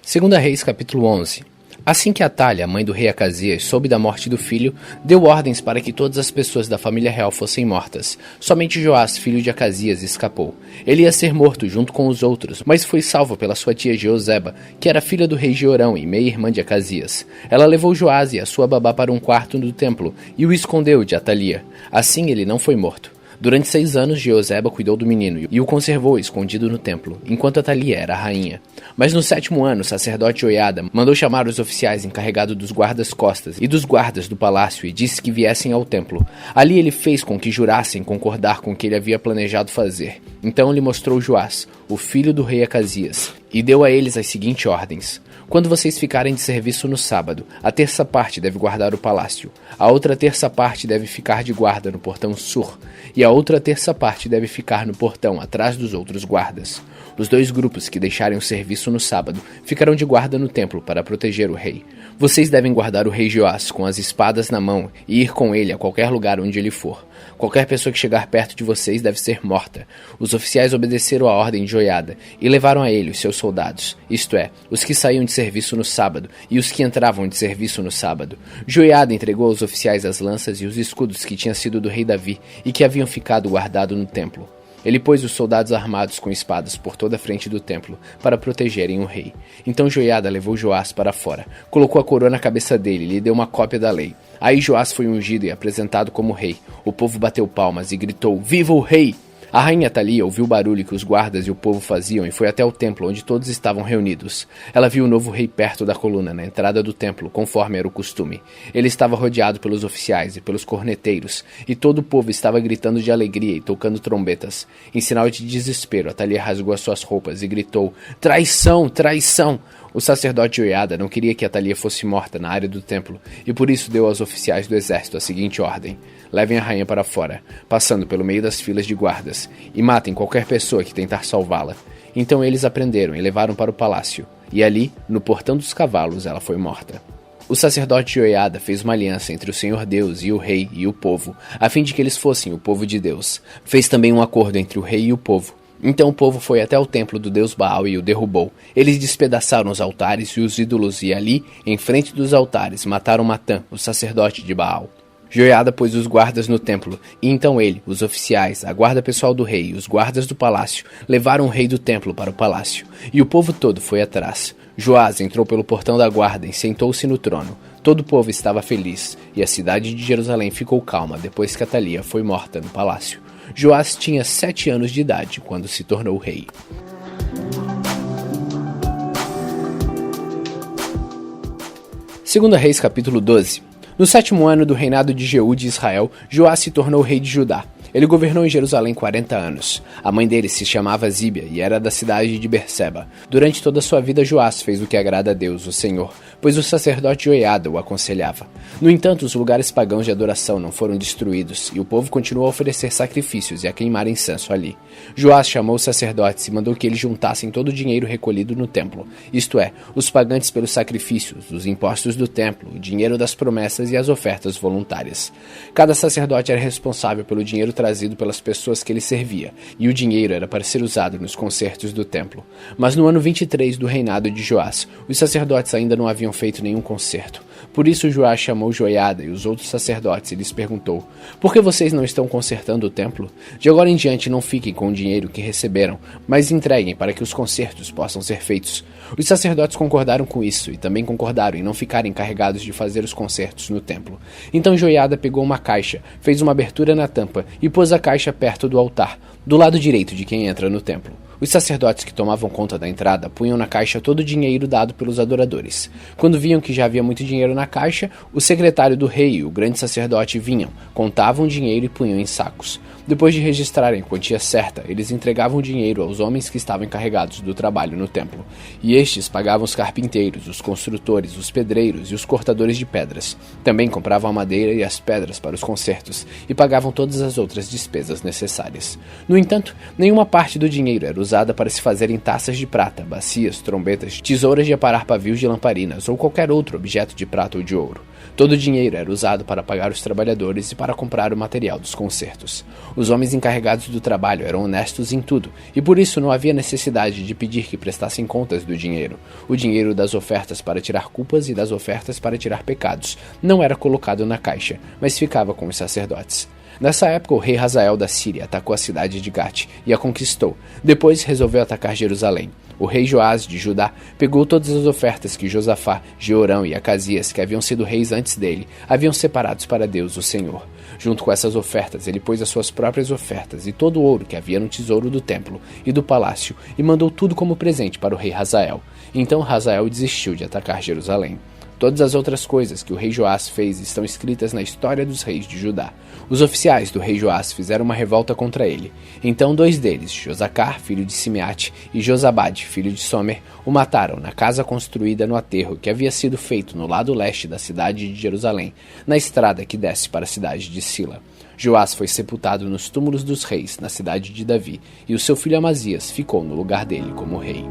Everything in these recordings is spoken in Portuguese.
Segunda Reis, capítulo 11. Assim que Atalha, mãe do rei Acasias, soube da morte do filho, deu ordens para que todas as pessoas da família real fossem mortas. Somente Joás, filho de Acasias, escapou. Ele ia ser morto junto com os outros, mas foi salvo pela sua tia Jeoseba, que era filha do rei Jeorão e meia-irmã de Acasias. Ela levou Joás e a sua babá para um quarto do templo e o escondeu de Atalia. Assim ele não foi morto. Durante 6 anos, Jeoseba cuidou do menino e o conservou escondido no templo, enquanto Atalia era a rainha. Mas no 7º ano, o sacerdote Joiada mandou chamar os oficiais encarregados dos guardas-costas e dos guardas do palácio e disse que viessem ao templo. Ali ele fez com que jurassem concordar com o que ele havia planejado fazer. Então ele mostrou Joás, o filho do rei Acasias, e deu a eles as seguintes ordens. Quando vocês ficarem de serviço no sábado, a terça parte deve guardar o palácio, a outra terça parte deve ficar de guarda no portão sur, e a outra terça parte deve ficar no portão atrás dos outros guardas. Os 2 grupos que deixarem o serviço no sábado ficarão de guarda no templo para proteger o rei. Vocês devem guardar o rei Joás com as espadas na mão e ir com ele a qualquer lugar onde ele for. Qualquer pessoa que chegar perto de vocês deve ser morta. Os oficiais obedeceram a ordem de Joiada e levaram a ele os seus soldados, isto é, os que saíam de serviço no sábado e os que entravam de serviço no sábado. Joiada entregou aos oficiais as lanças e os escudos que tinham sido do rei Davi e que haviam ficado guardados no templo. Ele pôs os soldados armados com espadas por toda a frente do templo, para protegerem o rei. Então Joiada levou Joás para fora, colocou a coroa na cabeça dele e lhe deu uma cópia da lei. Aí Joás foi ungido e apresentado como rei. O povo bateu palmas e gritou: "Viva o rei!" A rainha Atalia ouviu o barulho que os guardas e o povo faziam e foi até o templo onde todos estavam reunidos. Ela viu o novo rei perto da coluna, na entrada do templo, conforme era o costume. Ele estava rodeado pelos oficiais e pelos corneteiros, e todo o povo estava gritando de alegria e tocando trombetas. Em sinal de desespero, Atalia rasgou as suas roupas e gritou: "Traição! Traição!" O sacerdote Joiada não queria que Atalia fosse morta na área do templo, e por isso deu aos oficiais do exército a seguinte ordem: levem a rainha para fora, passando pelo meio das filas de guardas, e matem qualquer pessoa que tentar salvá-la. Então eles a prenderam e levaram para o palácio, e ali, no portão dos cavalos, ela foi morta. O sacerdote Joiada fez uma aliança entre o Senhor Deus e o rei e o povo, a fim de que eles fossem o povo de Deus. Fez também um acordo entre o rei e o povo. Então o povo foi até o templo do deus Baal e o derrubou. Eles despedaçaram os altares e os ídolos e ali, em frente dos altares, mataram Matã, o sacerdote de Baal. Joiada pôs os guardas no templo, e então ele, os oficiais, a guarda pessoal do rei e os guardas do palácio levaram o rei do templo para o palácio, e o povo todo foi atrás. Joás entrou pelo portão da guarda e sentou-se no trono. Todo o povo estava feliz, e a cidade de Jerusalém ficou calma depois que Atalia foi morta no palácio. Joás tinha 7 anos de idade quando se tornou rei. Segunda Reis, capítulo 12. No 7º ano do reinado de Jeú de Israel, Joás se tornou rei de Judá. Ele governou em Jerusalém 40 anos. A mãe dele se chamava Zíbia e era da cidade de Berseba. Durante toda a sua vida, Joás fez o que agrada a Deus, o Senhor, pois o sacerdote Joiada o aconselhava. No entanto, os lugares pagãos de adoração não foram destruídos, e o povo continuou a oferecer sacrifícios e a queimar incenso ali. Joás chamou os sacerdotes e mandou que eles juntassem todo o dinheiro recolhido no templo, isto é, os pagantes pelos sacrifícios, os impostos do templo, o dinheiro das promessas e as ofertas voluntárias. Cada sacerdote era responsável pelo dinheiro trazido pelas pessoas que ele servia, e o dinheiro era para ser usado nos concertos do templo. Mas no ano 23 do reinado de Joás, os sacerdotes ainda não haviam feito nenhum concerto. Por isso Joás chamou Joiada e os outros sacerdotes e lhes perguntou: "Por que vocês não estão consertando o templo? De agora em diante não fiquem com o dinheiro que receberam, mas entreguem para que os concertos possam ser feitos." Os sacerdotes concordaram com isso e também concordaram em não ficarem encarregados de fazer os concertos no templo. Então Joiada pegou uma caixa, fez uma abertura na tampa e pôs a caixa perto do altar, do lado direito de quem entra no templo. Os sacerdotes que tomavam conta da entrada punham na caixa todo o dinheiro dado pelos adoradores. Quando viam que já havia muito dinheiro na caixa, o secretário do rei e o grande sacerdote vinham, contavam o dinheiro e punham em sacos. Depois de registrarem a quantia certa, eles entregavam o dinheiro aos homens que estavam encarregados do trabalho no templo. E estes pagavam os carpinteiros, os construtores, os pedreiros e os cortadores de pedras. Também compravam a madeira e as pedras para os concertos e pagavam todas as outras despesas necessárias. No entanto, nenhuma parte do dinheiro era usada usada para se fazerem taças de prata, bacias, trombetas, tesouras de aparar pavios de lamparinas ou qualquer outro objeto de prata ou de ouro. Todo o dinheiro era usado para pagar os trabalhadores e para comprar o material dos concertos. Os homens encarregados do trabalho eram honestos em tudo, e por isso não havia necessidade de pedir que prestassem contas do dinheiro. O dinheiro das ofertas para tirar culpas e das ofertas para tirar pecados não era colocado na caixa, mas ficava com os sacerdotes. Nessa época, o rei Hazael da Síria atacou a cidade de Gate e a conquistou. Depois resolveu atacar Jerusalém. O rei Joás de Judá pegou todas as ofertas que Josafá, Jeorão e Acasias, que haviam sido reis antes dele, haviam separados para Deus, o Senhor. Junto com essas ofertas, ele pôs as suas próprias ofertas e todo o ouro que havia no tesouro do templo e do palácio e mandou tudo como presente para o rei Hazael. Então Hazael desistiu de atacar Jerusalém. Todas as outras coisas que o rei Joás fez estão escritas na história dos reis de Judá. Os oficiais do rei Joás fizeram uma revolta contra ele. Então 2 deles, Josacar, filho de Simeate, e Josabade, filho de Somer, o mataram na casa construída no aterro que havia sido feito no lado leste da cidade de Jerusalém, na estrada que desce para a cidade de Sila. Joás foi sepultado nos túmulos dos reis, na cidade de Davi, e o seu filho Amazias ficou no lugar dele como rei.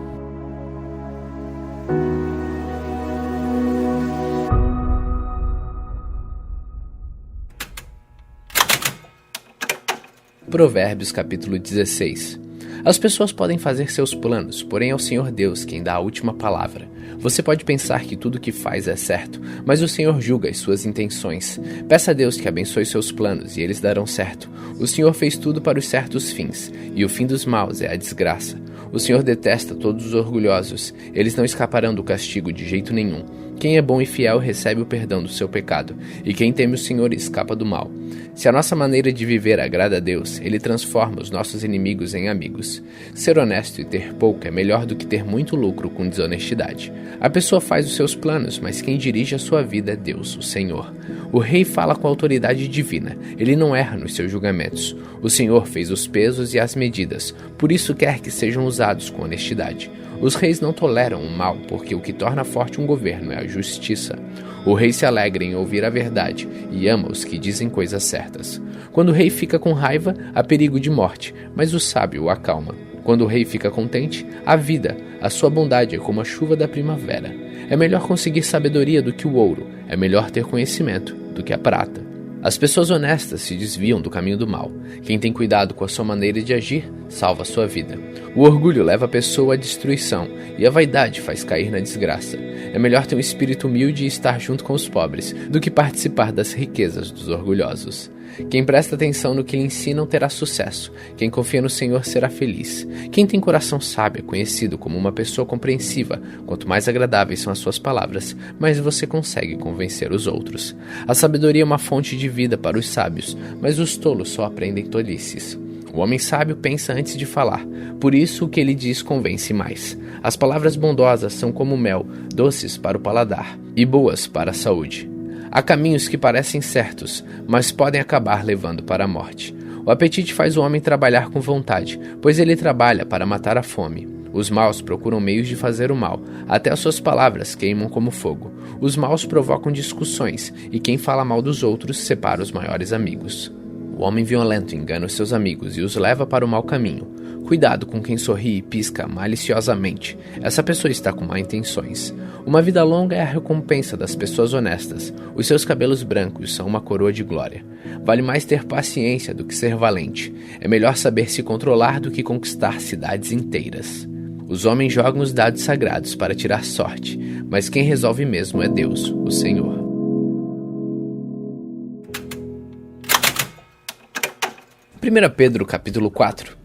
Provérbios capítulo 16. As pessoas podem fazer seus planos, porém é o Senhor Deus quem dá a última palavra. Você pode pensar que tudo o que faz é certo, mas o Senhor julga as suas intenções. Peça a Deus que abençoe seus planos e eles darão certo. O Senhor fez tudo para os certos fins, e o fim dos maus é a desgraça. O Senhor detesta todos os orgulhosos, eles não escaparão do castigo de jeito nenhum. Quem é bom e fiel recebe o perdão do seu pecado, e quem teme o Senhor escapa do mal. Se a nossa maneira de viver agrada a Deus, Ele transforma os nossos inimigos em amigos. Ser honesto e ter pouco é melhor do que ter muito lucro com desonestidade. A pessoa faz os seus planos, mas quem dirige a sua vida é Deus, o Senhor. O rei fala com autoridade divina, ele não erra nos seus julgamentos. O Senhor fez os pesos e as medidas, por isso quer que sejam usados com honestidade. Os reis não toleram o mal, porque o que torna forte um governo é a justiça. O rei se alegra em ouvir a verdade e ama os que dizem coisas certas. Quando o rei fica com raiva, há perigo de morte, mas o sábio o acalma. Quando o rei fica contente, há vida, a sua bondade é como a chuva da primavera. É melhor conseguir sabedoria do que o ouro, é melhor ter conhecimento do que a prata. As pessoas honestas se desviam do caminho do mal. Quem tem cuidado com a sua maneira de agir, salva a sua vida. O orgulho leva a pessoa à destruição, e a vaidade faz cair na desgraça. É melhor ter um espírito humilde e estar junto com os pobres, do que participar das riquezas dos orgulhosos. Quem presta atenção no que lhe ensinam terá sucesso. Quem confia no Senhor será feliz. Quem tem coração sábio é conhecido como uma pessoa compreensiva. Quanto mais agradáveis são as suas palavras, mais você consegue convencer os outros. A sabedoria é uma fonte de vida para os sábios, mas os tolos só aprendem tolices. O homem sábio pensa antes de falar, por isso o que ele diz convence mais. As palavras bondosas são como mel, doces para o paladar e boas para a saúde. Há caminhos que parecem certos, mas podem acabar levando para a morte. O apetite faz o homem trabalhar com vontade, pois ele trabalha para matar a fome. Os maus procuram meios de fazer o mal, até as suas palavras queimam como fogo. Os maus provocam discussões, e quem fala mal dos outros separa os maiores amigos. O homem violento engana os seus amigos e os leva para o mau caminho. Cuidado com quem sorri e pisca maliciosamente. Essa pessoa está com má intenções. Uma vida longa é a recompensa das pessoas honestas. Os seus cabelos brancos são uma coroa de glória. Vale mais ter paciência do que ser valente. É melhor saber se controlar do que conquistar cidades inteiras. Os homens jogam os dados sagrados para tirar sorte, mas quem resolve mesmo é Deus, o Senhor. 1 Pedro capítulo 4.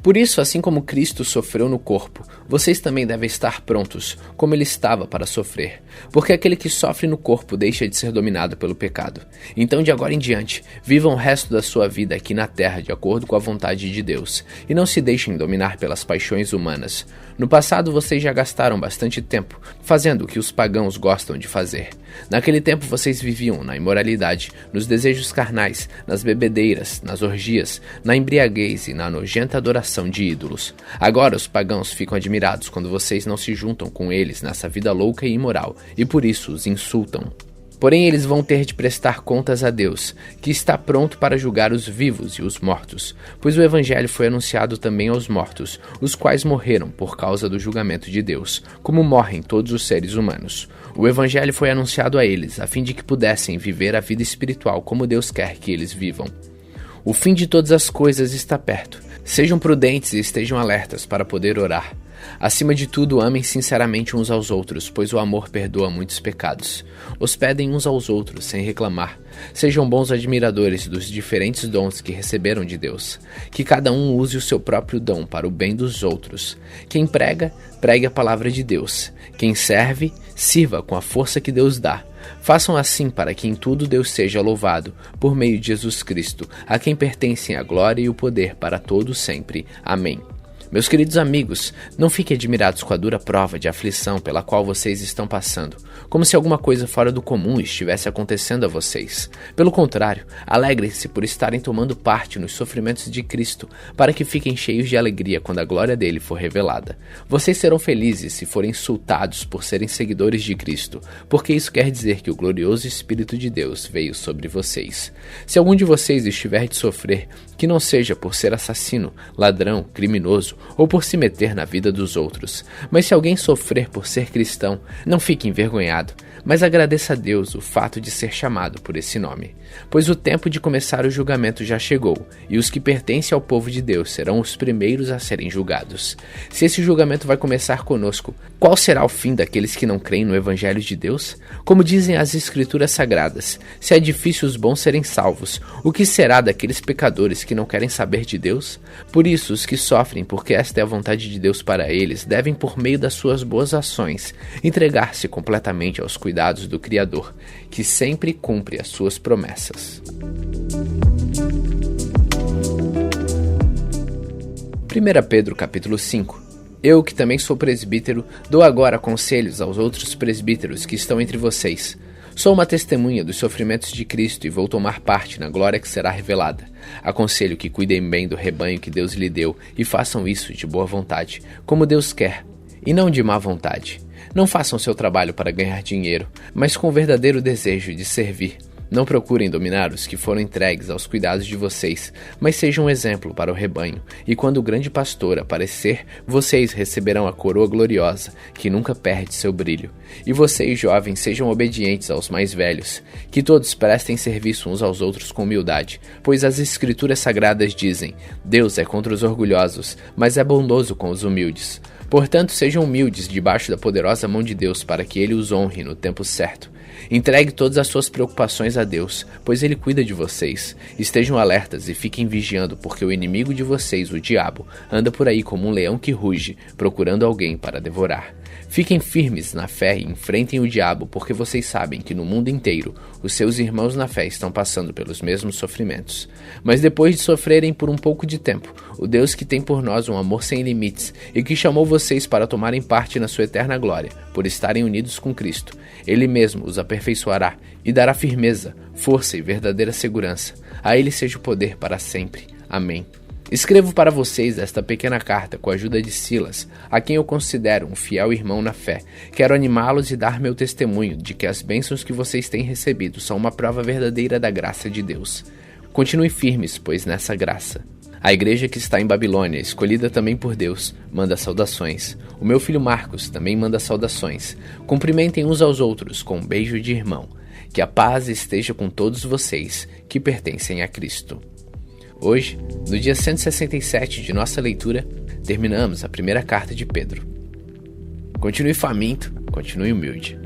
Por isso, assim como Cristo sofreu no corpo, vocês também devem estar prontos, como ele estava para sofrer. Porque aquele que sofre no corpo deixa de ser dominado pelo pecado. Então, de agora em diante, vivam o resto da sua vida aqui na terra de acordo com a vontade de Deus, e não se deixem dominar pelas paixões humanas. No passado, vocês já gastaram bastante tempo fazendo o que os pagãos gostam de fazer. Naquele tempo, vocês viviam na imoralidade, nos desejos carnais, nas bebedeiras, nas orgias, na embriaguez e na nojenta adoração de ídolos. Agora os pagãos ficam admirados quando vocês não se juntam com eles nessa vida louca e imoral, e por isso os insultam. Porém eles vão ter de prestar contas a Deus, que está pronto para julgar os vivos e os mortos, pois o Evangelho foi anunciado também aos mortos, os quais morreram por causa do julgamento de Deus, como morrem todos os seres humanos. O Evangelho foi anunciado a eles, a fim de que pudessem viver a vida espiritual como Deus quer que eles vivam. O fim de todas as coisas está perto. Sejam prudentes e estejam alertas para poder orar. Acima de tudo, amem sinceramente uns aos outros, pois o amor perdoa muitos pecados. Hospedem uns aos outros sem reclamar. Sejam bons admiradores dos diferentes dons que receberam de Deus. Que cada um use o seu próprio dom para o bem dos outros. Quem prega, pregue a palavra de Deus. Quem serve, sirva com a força que Deus dá. Façam assim para que em tudo Deus seja louvado, por meio de Jesus Cristo, a quem pertencem a glória e o poder para todos sempre. Amém. Meus queridos amigos, não fiquem admirados com a dura prova de aflição pela qual vocês estão passando, como se alguma coisa fora do comum estivesse acontecendo a vocês. Pelo contrário, alegrem-se por estarem tomando parte nos sofrimentos de Cristo, para que fiquem cheios de alegria quando a glória dele for revelada. Vocês serão felizes se forem insultados por serem seguidores de Cristo, porque isso quer dizer que o glorioso Espírito de Deus veio sobre vocês. Se algum de vocês estiver de sofrer, que não seja por ser assassino, ladrão, criminoso, ou por se meter na vida dos outros. Mas se alguém sofrer por ser cristão, não fique envergonhado, mas agradeça a Deus o fato de ser chamado por esse nome. Pois o tempo de começar o julgamento já chegou, e os que pertencem ao povo de Deus serão os primeiros a serem julgados. Se esse julgamento vai começar conosco, qual será o fim daqueles que não creem no Evangelho de Deus? Como dizem as Escrituras Sagradas, se é difícil os bons serem salvos, o que será daqueles pecadores que não querem saber de Deus? Por isso, os que sofrem porque esta é a vontade de Deus para eles, devem, por meio das suas boas ações, entregar-se completamente aos cuidados do Criador, que sempre cumpre as suas promessas. 1 Pedro capítulo 5. Eu, que também sou presbítero, dou agora conselhos aos outros presbíteros que estão entre vocês. Sou uma testemunha dos sofrimentos de Cristo e vou tomar parte na glória que será revelada. Aconselho que cuidem bem do rebanho que Deus lhe deu e façam isso de boa vontade, como Deus quer, e não de má vontade. Não façam seu trabalho para ganhar dinheiro, mas com o verdadeiro desejo de servir. Não procurem dominar os que foram entregues aos cuidados de vocês, mas sejam um exemplo para o rebanho, e quando o grande pastor aparecer, vocês receberão a coroa gloriosa, que nunca perde seu brilho. E vocês, jovens, sejam obedientes aos mais velhos, que todos prestem serviço uns aos outros com humildade, pois as Escrituras Sagradas dizem: Deus é contra os orgulhosos, mas é bondoso com os humildes. Portanto, sejam humildes debaixo da poderosa mão de Deus, para que ele os honre no tempo certo. Entregue todas as suas preocupações a Deus, pois ele cuida de vocês. Estejam alertas e fiquem vigiando, porque o inimigo de vocês, o diabo, anda por aí como um leão que ruge, procurando alguém para devorar. Fiquem firmes na fé e enfrentem o diabo, porque vocês sabem que no mundo inteiro os seus irmãos na fé estão passando pelos mesmos sofrimentos. Mas depois de sofrerem por um pouco de tempo, o Deus que tem por nós um amor sem limites e que chamou vocês para tomarem parte na sua eterna glória, por estarem unidos com Cristo, ele mesmo os aperfeiçoará e dará firmeza, força e verdadeira segurança. A ele seja o poder para sempre. Amém. Escrevo para vocês esta pequena carta com a ajuda de Silas, a quem eu considero um fiel irmão na fé. Quero animá-los e dar meu testemunho de que as bênçãos que vocês têm recebido são uma prova verdadeira da graça de Deus. Continuem firmes, pois, nessa graça. A igreja que está em Babilônia, escolhida também por Deus, manda saudações. O meu filho Marcos também manda saudações. Cumprimentem uns aos outros com um beijo de irmão. Que a paz esteja com todos vocês que pertencem a Cristo. Hoje, no dia 167 de nossa leitura, terminamos a primeira carta de Pedro. Continue faminto, continue humilde.